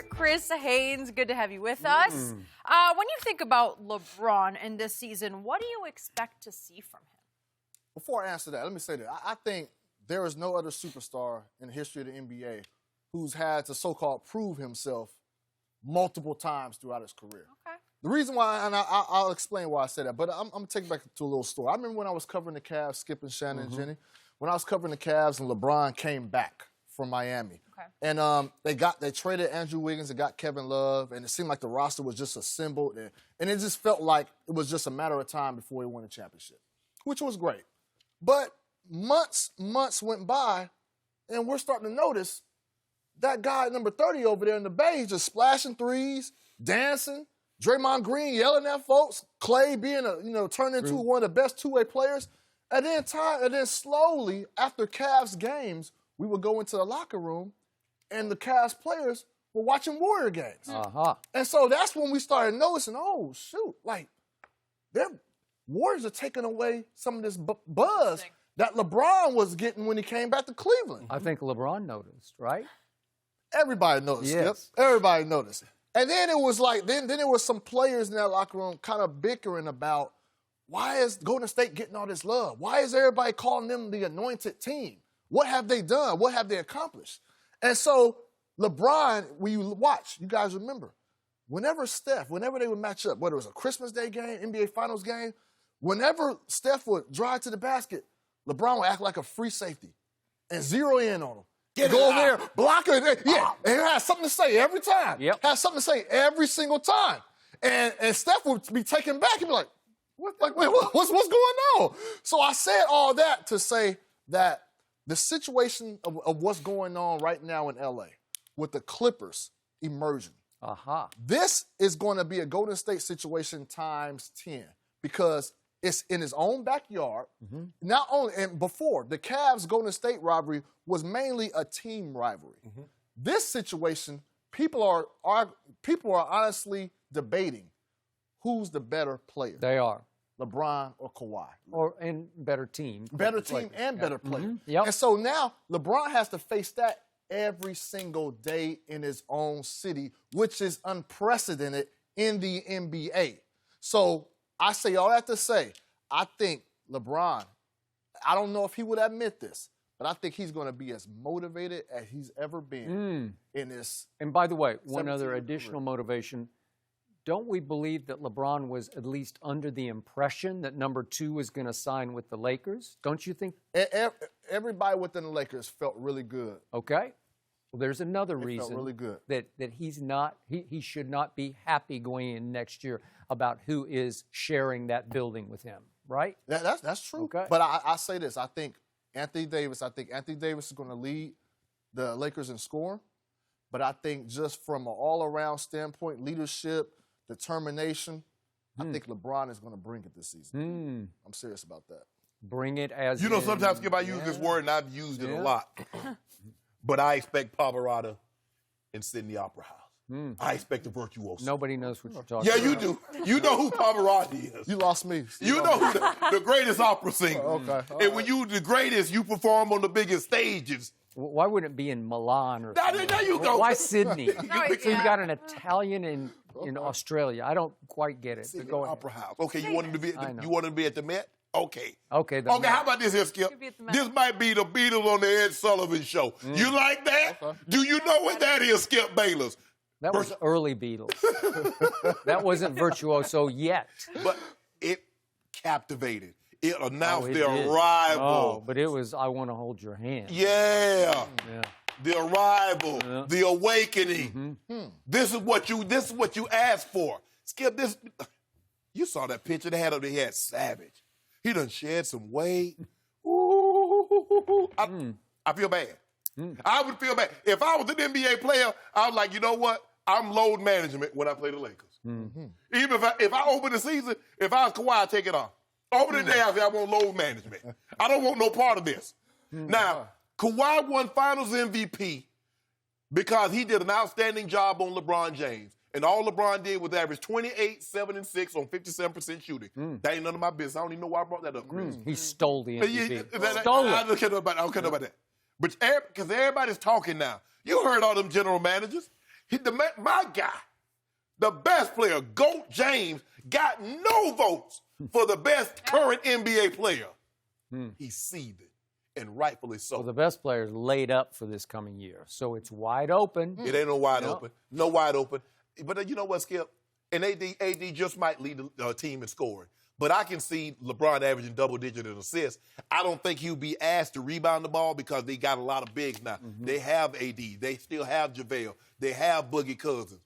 Chris Haynes, good to have you with us. When you think about LeBron in this season, what do you expect to see from him? Before I answer that, let me say that. I think there is no other superstar in the history of the NBA who's had to so-called prove himself multiple times throughout his career. Okay. The reason why, and I'll explain why I say that, but I'm going to take it back to a little story. I remember when I was covering the Cavs, Skip and Shannon and Jenny, when I was covering the Cavs and LeBron came back from Miami. Okay. And they traded Andrew Wiggins and got Kevin Love, and it seemed like the roster was just assembled, and it just felt like it was just a matter of time before he won a championship, which was great. But months went by, and we're starting to notice that guy at number 30 over there in the Bay just splashing threes, dancing, Draymond Green yelling at folks, Clay being turned into one of the best two-way players. And then slowly, after Cavs games, we would go into the locker room, and the Cavs players were watching Warrior games. And so that's when we started noticing, oh, shoot, like, their Warriors are taking away some of this buzz that LeBron was getting when he came back to Cleveland. I think LeBron noticed, right? Everybody noticed, Yes. Skip. Everybody noticed. And then it was like, then there was some players in that locker room kind of bickering about, why is Golden State getting all this love? Why is everybody calling them the anointed team? What have they done? What have they accomplished? And so LeBron, when you watch, you guys remember, whenever they would match up, whether it was a Christmas Day game, NBA Finals game, whenever Steph would drive to the basket, LeBron would act like a free safety and zero in on him. Go over there, block it. Yeah, and he has something to say every time. Has something to say every single time. And Steph would be taken back and be like, what's going on? So I said all that to say that the situation of what's going on right now in L.A. with the Clippers emerging, this is going to be a Golden State situation times 10 because it's in his own backyard. Not only, and before, the Cavs-Golden State rivalry was mainly a team rivalry. This situation, people are honestly debating who's the better player. They are. LeBron or Kawhi. And better team. Better team and better player. Yep. And so now LeBron has to face that every single day in his own city, which is unprecedented in the NBA. So I say all that to say, I think LeBron, I don't know if he would admit this, but I think he's going to be as motivated as he's ever been in this. And by the way, one other additional motivation, don't we believe that LeBron was at least under the impression that number 2 was going to sign with the Lakers? Don't you think? Everybody within the Lakers felt really good. Okay. Well, there's another It reason felt really good. that he should not be happy going in next year about who is sharing that building with him, right? That's true. Okay. But I say this, I think Anthony Davis is going to lead the Lakers in scoring. But I think just from an all-around standpoint, leadership, determination, I think LeBron is going to bring it this season. I'm serious about that. Bring it as sometimes, Skip, I use this word, and I've used it a lot. But I expect Pavarotti in Sydney Opera House. I expect the virtuoso. Nobody knows what you're talking about. Yeah, you do. You know who Pavarotti is. You lost me. You know who the greatest opera singer. Okay. And when you the greatest, you perform on the biggest stages. Why wouldn't it be in Milan or something? There you go. Why Sydney? So you got an Italian in Australia. I don't quite get it. Sydney Opera House. Okay, you want him to be at the Met? Okay. Okay. How about this here, Skip? This might be the Beatles on the Ed Sullivan Show. You like that? Okay. Do you know what that is, Skip Bayless? That was early Beatles. That wasn't virtuoso yet. But it captivated. It announced their arrival. Oh, but it was I Want to Hold Your Hand. Yeah. The arrival, the awakening. This is what you asked for. Skip, this. You saw that picture they had up there. He had Savage. He done shed some weight. I feel bad. I would feel bad. If I was an NBA player, I was like, you know what? I'm load management when I play the Lakers. Even if I open the season, if I was Kawhi, I'd take it off. Over the day, I say I want load management. I don't want no part of this. Now, Kawhi won Finals MVP because he did an outstanding job on LeBron James. And all LeBron did was average 28, 7, and 6 on 57% shooting. That ain't none of my business. I don't even know why I brought that up, Chris. He stole the MVP. Stole it. I don't care about that. But because everybody's talking now. You heard all them general managers. My guy, the best player, GOAT James, got no votes for the best current NBA player. He's seething, and rightfully so. Well, the best players laid up for this coming year, so it's wide open. It ain't no wide open. No wide open. But you know what, Skip? And AD just might lead the team in scoring. But I can see LeBron averaging double-digit in assists. I don't think he'll be asked to rebound the ball because they got a lot of bigs now. They have AD. They still have JaVale. They have Boogie Cousins.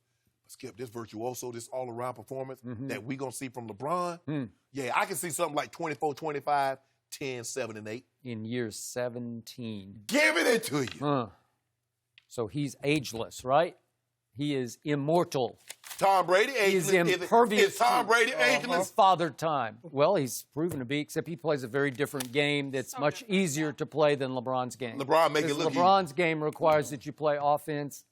Skip, this virtuoso, this all-around performance that we're going to see from LeBron, yeah, I can see something like 24-25, 10, 7, and 8. In year 17. Giving it to you. So he's ageless, right? He is immortal. Tom Brady, He's ageless. impervious. Is Tom Brady ageless? Father time. Well, he's proven to be, except he plays a very different game that's much easier to play than LeBron's game. LeBron make it look LeBron's game requires that you play offense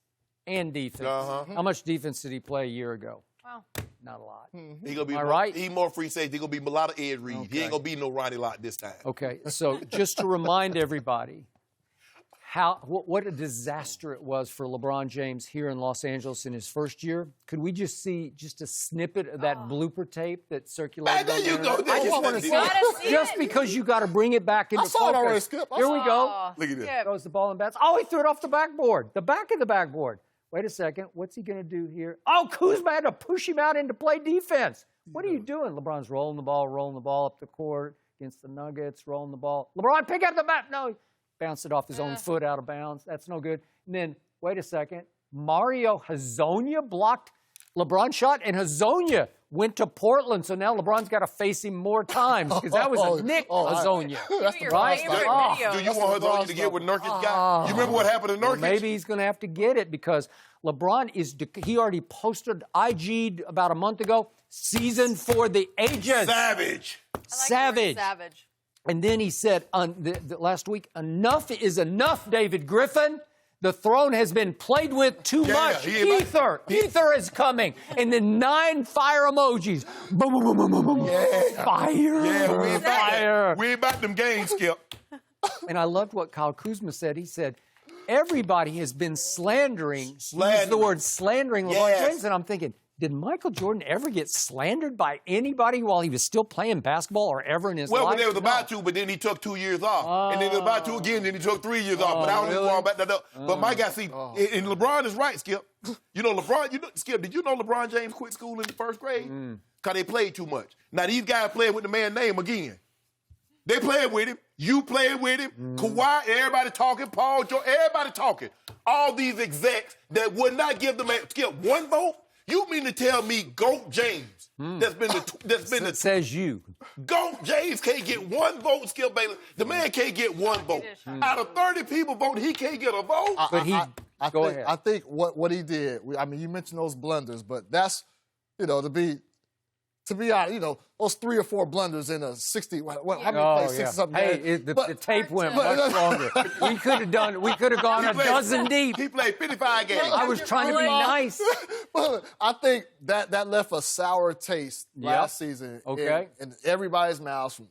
and defense. How much defense did he play a year ago? Wow. Not a lot. He gonna be right? He more free safety. He gonna be a lot of Ed Reed. Okay. He ain't gonna be no Ronnie Lott this time. Okay, so just to remind everybody what a disaster it was for LeBron James here in Los Angeles in his first year. Could we just see just a snippet of that blooper tape that circulated? There you go. I just want to see it. Just because you got to bring it back into I saw it already, focus. Skip. Here we go. Look at this. Throws the ball in bounds. Oh, he threw it off the backboard. The back of the backboard. Wait a second. What's he going to do here? Oh, Kuzma had to push him out into play defense. What are you doing? LeBron's rolling the ball up the court against the Nuggets, rolling the ball. LeBron, pick up the bat. No, bounced it off his own foot out of bounds. That's no good. And then, wait a second. Mario Hezonja blocked LeBron's shot, and Hezonja went to Portland, so now LeBron's got to face him more times because that was a Nick Hezonja. That's your Right? favorite Oh. video. Do you want Hezonja to get what Nurkic got? You remember what happened to Nurkic? Well, maybe he's going to have to get it because LeBron he already posted IG'd about a month ago, season for the ages. Savage. I like the word Savage. Savage. And then he said last week, enough is enough, David Griffin. The throne has been played with too much. Ether is coming. And then 9 fire emojis. Boom, boom, boom, boom, boom, boom. Yeah. Fire. Yeah, we ain't Fire. We ain't about them games, Skip. And I loved what Kyle Kuzma said. He said, everybody has been slandering. He used the word slandering LeBron James. And I'm thinking, did Michael Jordan ever get slandered by anybody while he was still playing basketball or ever in his life? Well, when they was about to, but then he took 2 years off. And then he was about to again, then he took 3 years off. But I don't even want to back that up. But my guy, see, and LeBron is right, Skip. You know, Skip, did you know LeBron James quit school in the first grade? Because they played too much. Now, these guys playing with the man's name again. They playing with him. You playing with him. Kawhi, everybody talking. Paul George, everybody talking. All these execs that would not give the man, Skip, one vote? You mean to tell me GOAT James, says you. GOAT James can't get one vote, Skip Bayless. The man can't get one vote. Out of 30 people voting, he can't get a vote. I think what he did, I mean, you mentioned those blunders, but that's, to be honest, those 3 or 4 blunders in a 60, how many plays, 60-something games? The tape went much longer. We could have gone a dozen deep. He played 55 games. I was trying to be nice. But I think that left a sour taste last season in everybody's mouths,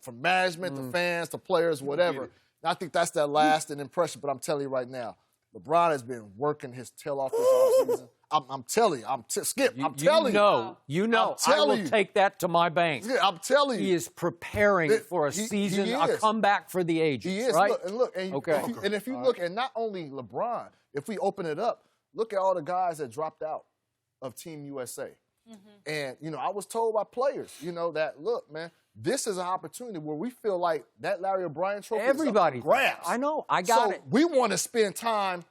from management to fans to players, whatever. And I think that's that lasting impression. But I'm telling you right now, LeBron has been working his tail off this offseason. I'm telling you. Skip, I'm telling you. I will take that to my bank. Yeah, I'm telling you. He is preparing for a season, a comeback for the ages. He is. Right? If you look at not only LeBron, if we open it up, look at all the guys that dropped out of Team USA. And, I was told by players, that, look, man, this is an opportunity where we feel like that Larry O'Brien trophy Everybody. is grabs. I know. I got it. We want to spend time,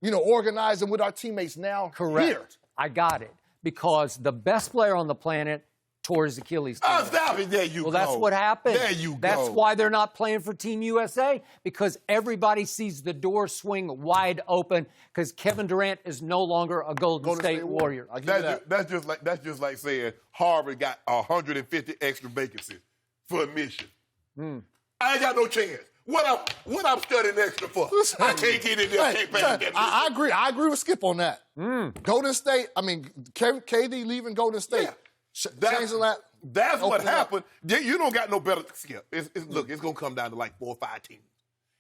organizing with our teammates now. Correct. Here. I got it. Because the best player on the planet tore his Achilles tendon. Oh, stop it. There you go. Well, that's what happened. There you go. That's why they're not playing for Team USA, because everybody sees the door swing wide open because Kevin Durant is no longer a Golden State Warrior. That's just like saying Harvard got 150 extra vacancies for admission. I ain't got no chance. What I'm studying extra for? I can't get in there. I agree. I agree with Skip on that. Golden State, KD leaving Golden State. That's what happened. You don't got no better Skip. Look, it's going to come down to like 4 or 5 teams.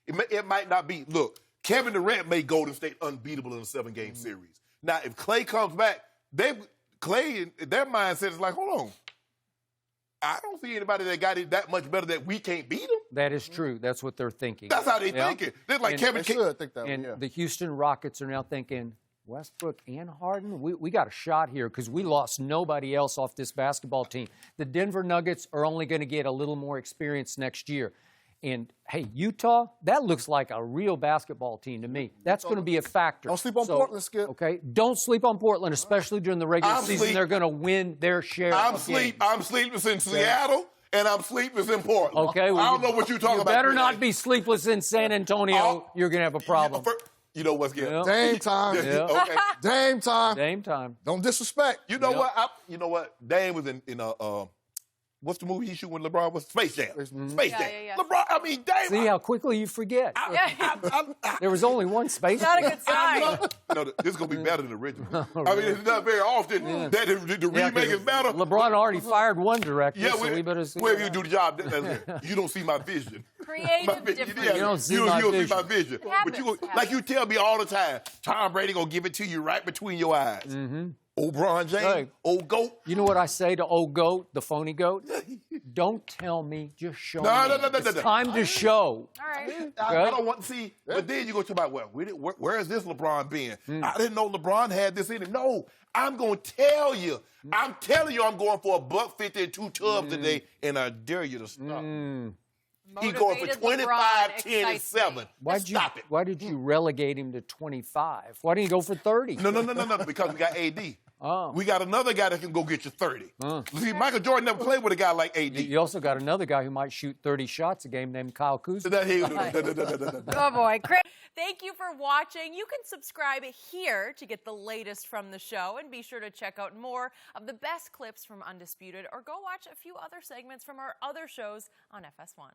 It might not be. Look, Kevin Durant made Golden State unbeatable in a 7-game series. Now, if Clay comes back, Clay, their mindset is like, hold on. I don't see anybody that got it that much better that we can't beat them. That is true. That's what they're thinking. That's how they think it. They're like Kevin They should think that way, And yeah. the Houston Rockets are now thinking, Westbrook and Harden, we got a shot here because we lost nobody else off this basketball team. The Denver Nuggets are only going to get a little more experience next year. And, hey, Utah, that looks like a real basketball team to me. That's going to be a factor. Don't sleep on Portland, Skip. Okay? Don't sleep on Portland, especially during the regular season. They're going to win their share of games. I'm sleepless in Seattle, and I'm sleepless in Portland. Okay, well, I don't know what you're talking about. You better not be sleepless in San Antonio. You're going to have a problem. You know what's good? Dame time. Okay. Dame time. Dame time. Don't disrespect. You know what? You know what? Dame was in what's the movie he shoot when LeBron was? Space Jam. Space Jam. Yeah. LeBron, I mean, Dame. See how quickly you forget. There was only one space. Not a good sign. No, this is going to be better than the original. I mean, it's not very often that the remake is better. LeBron already fired one director, Yeah, so we better see. wherever you do the job, you don't see my vision. Creative difference. You don't see you my don't vision. see my vision. But you, like you tell me all the time, Tom Brady going to give it to you right between your eyes. Mm-hmm. Old LeBron James, Hey. old GOAT. You know what I say to old goat, the phony goat? Don't tell me, just show me. No. It's time to show. All right. I don't want to see. But then you go to about, where is this LeBron been? I didn't know LeBron had this in him. No, I'm going to tell you. I'm telling you I'm going for $1.50 and 2 tubs today, and I dare you to stop. He's going for Motivated 25, LeBron 10, and excites 7. me. Stop it. Why did you relegate him to 25? Why didn't you go for 30? No, because we got AD. Oh. We got another guy that can go get you 30. See, Michael Jordan never played with a guy like AD. You also got another guy who might shoot 30 shots a game named Kyle Kuzma. Oh, boy. Chris, thank you for watching. You can subscribe here to get the latest from the show, and be sure to check out more of the best clips from Undisputed, or go watch a few other segments from our other shows on FS1.